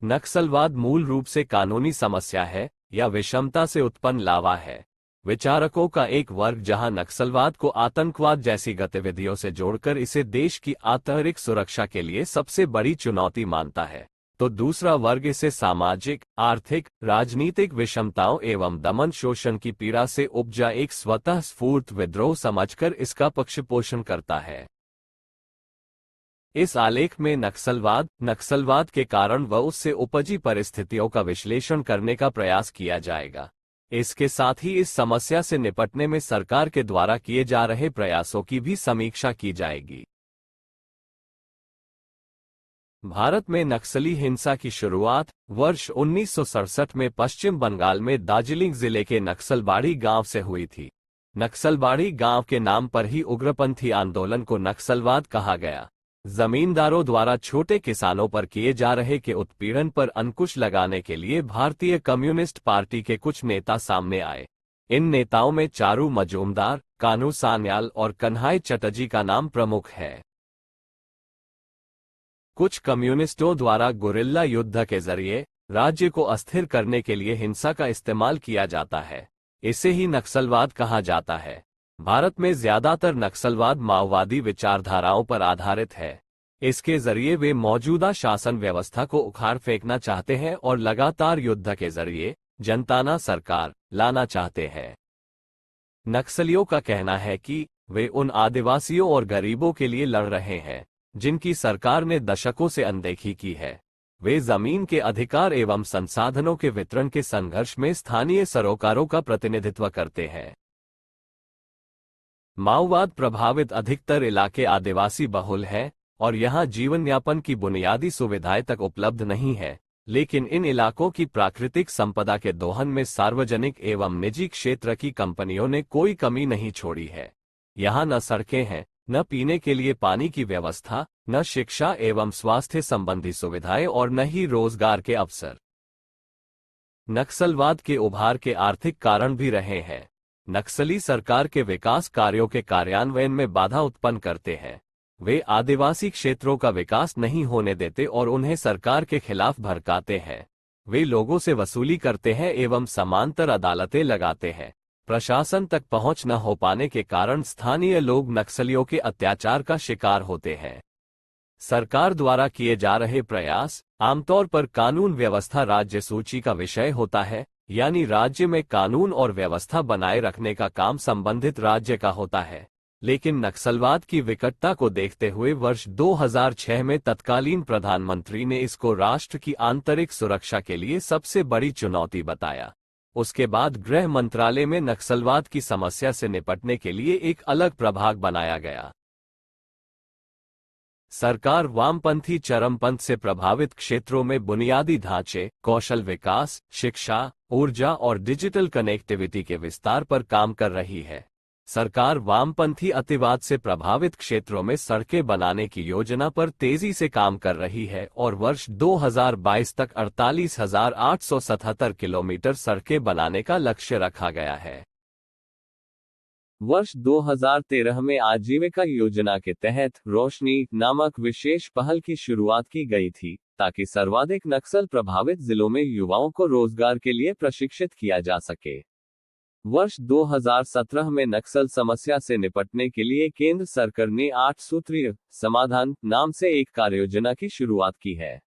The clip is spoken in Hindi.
नक्सलवाद मूल रूप से कानूनी समस्या है या विषमता से उत्पन्न लावा है। विचारकों का एक वर्ग जहां नक्सलवाद को आतंकवाद जैसी गतिविधियों से जोड़कर इसे देश की आंतरिक सुरक्षा के लिए सबसे बड़ी चुनौती मानता है, तो दूसरा वर्ग इसे सामाजिक, आर्थिक, राजनीतिक विषमताओं एवं दमन शोषण की पीड़ा से उपजा एक स्वतः स्फूर्त विद्रोह समझकर इसका पक्षपोषण करता है। इस आलेख में नक्सलवाद के कारण व उससे उपजी परिस्थितियों का विश्लेषण करने का प्रयास किया जाएगा। इसके साथ ही इस समस्या से निपटने में सरकार के द्वारा किए जा रहे प्रयासों की भी समीक्षा की जाएगी। भारत में नक्सली हिंसा की शुरुआत वर्ष 1967 में पश्चिम बंगाल में दार्जिलिंग जिले के नक्सलबाड़ी गांव से हुई थी। नक्सलबाड़ी गांव के नाम पर ही उग्रपंथी आंदोलन को नक्सलवाद कहा गया। जमींदारों द्वारा छोटे किसानों पर किए जा रहे के उत्पीड़न पर अंकुश लगाने के लिए भारतीय कम्युनिस्ट पार्टी के कुछ नेता सामने आए। इन नेताओं में चारू मजूमदार, कानू सान्याल और कन्हाई चटर्जी का नाम प्रमुख है। कुछ कम्युनिस्टों द्वारा गुरिल्ला युद्ध के जरिए राज्य को अस्थिर करने के लिए हिंसा का इस्तेमाल किया जाता है। इसे ही नक्सलवाद कहा जाता है। भारत में ज्यादातर नक्सलवाद माओवादी विचारधाराओं पर आधारित है। इसके जरिए वे मौजूदा शासन व्यवस्था को उखाड़ फेंकना चाहते हैं और लगातार युद्ध के जरिए जनताना सरकार लाना चाहते हैं। नक्सलियों का कहना है कि वे उन आदिवासियों और गरीबों के लिए लड़ रहे हैं जिनकी सरकार ने दशकों से अनदेखी की है। वे जमीन के अधिकार एवं संसाधनों के वितरण के संघर्ष में स्थानीय सरोकारों का प्रतिनिधित्व करते हैं। माओवाद प्रभावित अधिकतर इलाके आदिवासी बहुल हैं और यहां जीवन यापन की बुनियादी सुविधाएं तक उपलब्ध नहीं है, लेकिन इन इलाकों की प्राकृतिक संपदा के दोहन में सार्वजनिक एवं निजी क्षेत्र की कंपनियों ने कोई कमी नहीं छोड़ी है। यहां न सड़कें हैं, न पीने के लिए पानी की व्यवस्था, न शिक्षा एवं स्वास्थ्य संबंधी सुविधाएं और न ही रोजगार के अवसर। नक्सलवाद के उभार के आर्थिक कारण भी रहे हैं। नक्सली सरकार के विकास कार्यों के कार्यान्वयन में बाधा उत्पन्न करते हैं। वे आदिवासी क्षेत्रों का विकास नहीं होने देते और उन्हें सरकार के खिलाफ भड़काते हैं। वे लोगों से वसूली करते हैं एवं समांतर अदालतें लगाते हैं। प्रशासन तक पहुंच न हो पाने के कारण स्थानीय लोग नक्सलियों के अत्याचार का शिकार होते हैं। सरकार द्वारा किए जा रहे प्रयास आमतौर पर कानून व्यवस्था राज्य सूची का विषय होता है, यानी राज्य में कानून और व्यवस्था बनाए रखने का काम संबंधित राज्य का होता है। लेकिन नक्सलवाद की विकटता को देखते हुए वर्ष 2006 में तत्कालीन प्रधानमंत्री ने इसको राष्ट्र की आंतरिक सुरक्षा के लिए सबसे बड़ी चुनौती बताया। उसके बाद गृह मंत्रालय में नक्सलवाद की समस्या से निपटने के लिए एक अलग प्रभाग बनाया गया। सरकार वामपंथी चरमपंथ से प्रभावित क्षेत्रों में बुनियादी ढांचे, कौशल विकास, शिक्षा, ऊर्जा और डिजिटल कनेक्टिविटी के विस्तार पर काम कर रही है। सरकार वामपंथी अतिवाद से प्रभावित क्षेत्रों में सड़कें बनाने की योजना पर तेजी से काम कर रही है और वर्ष 2022 तक 48,877 किलोमीटर सड़कें बनाने का लक्ष्य रखा गया है। वर्ष 2013 में आजीविका योजना के तहत रोशनी नामक विशेष पहल की शुरुआत की गई थी, ताकि सर्वाधिक नक्सल प्रभावित जिलों में युवाओं को रोजगार के लिए प्रशिक्षित किया जा सके। वर्ष 2017 में नक्सल समस्या से निपटने के लिए केंद्र सरकार ने 8 सूत्रीय समाधान नाम से एक कार्ययोजना की शुरुआत की है।